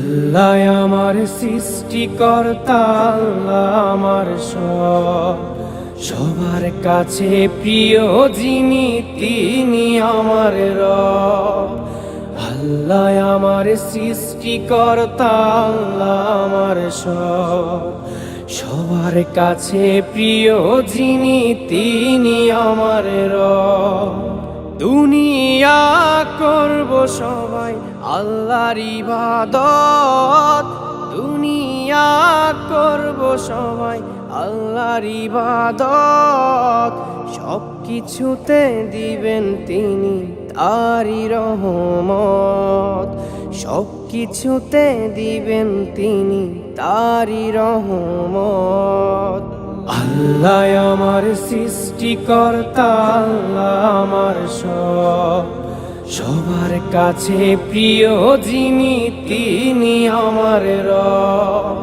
আল্লাহ আমার সৃষ্টিকর্তা, আল্লাহ আমার সব, সবার কাছে প্রিয় যিনি তিনি আমার রব। আল্লাহ আমার সৃষ্টিকর্তা, আল্লাহ আমার সব, সবার কাছে প্রিয় যিনি তিনি আমার রব। দুনিয়া করব সবাই আল্লাহর ইবাদত, দুনিয়া করব সবাই আল্লাহর ইবাদত, সব কিছুতে দিবেন তিনি তারই রহমত, সব কিছুতে দিবেন তিনি তারই রহমত। আল্লাহ আমার সৃষ্টিকর্তা, আল্লাহ আমার সব, সবার কাছে প্রিয় যিনি তিনি আমার রব।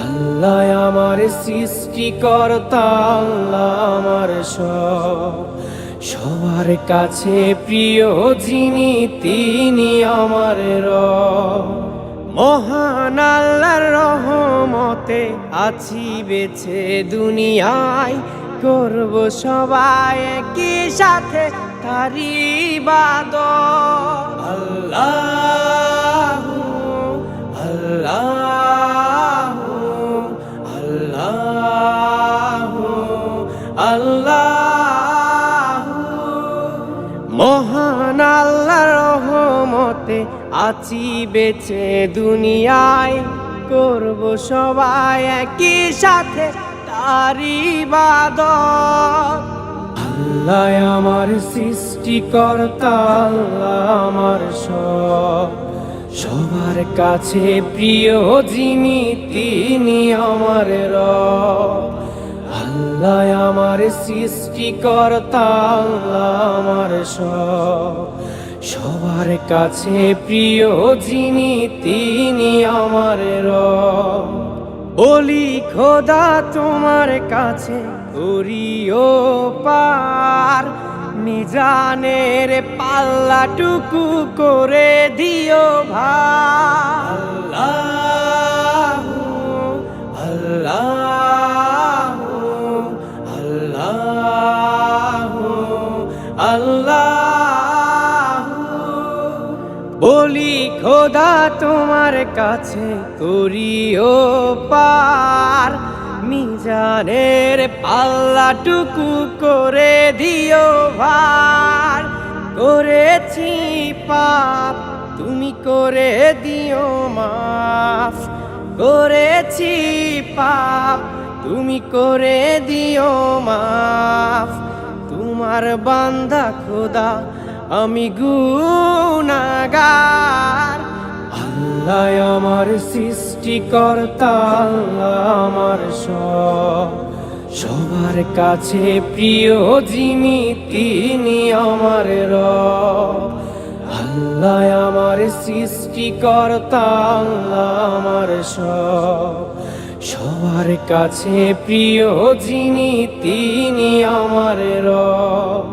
আল্লাহ আমার সৃষ্টিকর্তা, আল্লাহ আমার সব, সবার কাছে প্রিয় যিনি তিনি আমার রব। মহান আল্লাহর রহমতে আছি বেঁচে দুনিয়ায়, করব সবাই একই সাথে তারই ইবাদত। আল্লাহু আল্লাহু আল্লাহু আল্লাহু। মহান আল্লাহর রহমতে আছি বেঁচে দুনিয়ায়, করব সবাই একই সাথে তারই ইবাদত। আল্লাহ আমার সৃষ্টিকর্তা, আল্লাহ আমার সব, সবার কাছে প্রিয় যিনি তিনি আমার রব। আল্লাহ আমার সৃষ্টিকর্তা, আল্লাহ আমার সব, সবার কাছে প্রিয় যিনি তিনি আমার রব। বলি খোদা তোমার কাছে করিও পার, মিজানের পাল্লাটুকু করে দিও ভার। আল্লাহু আল্লাহু আল্লাহু আল্লাহু। বলি খোদা তোমার কাছে করিও পার, মিজানের পাল্লাটুকু করে দিও ভার। করেছি পাপ তুমি করে দিও মাফ, করেছি পাপ তুমি করে দিও মাফ। তোমার বান্দা খোদা আমি গুনাহগার। আল্লাহ আমার সৃষ্টিকর্তা, আল্লাহ আমার সব, সবার কাছে প্রিয় যিনি তিনি আমার রব। আল্লাহ আমার সৃষ্টিকর্তা, আল্লাহ আমার সব, সবার কাছে প্রিয় যিনি তিনি আমার রব।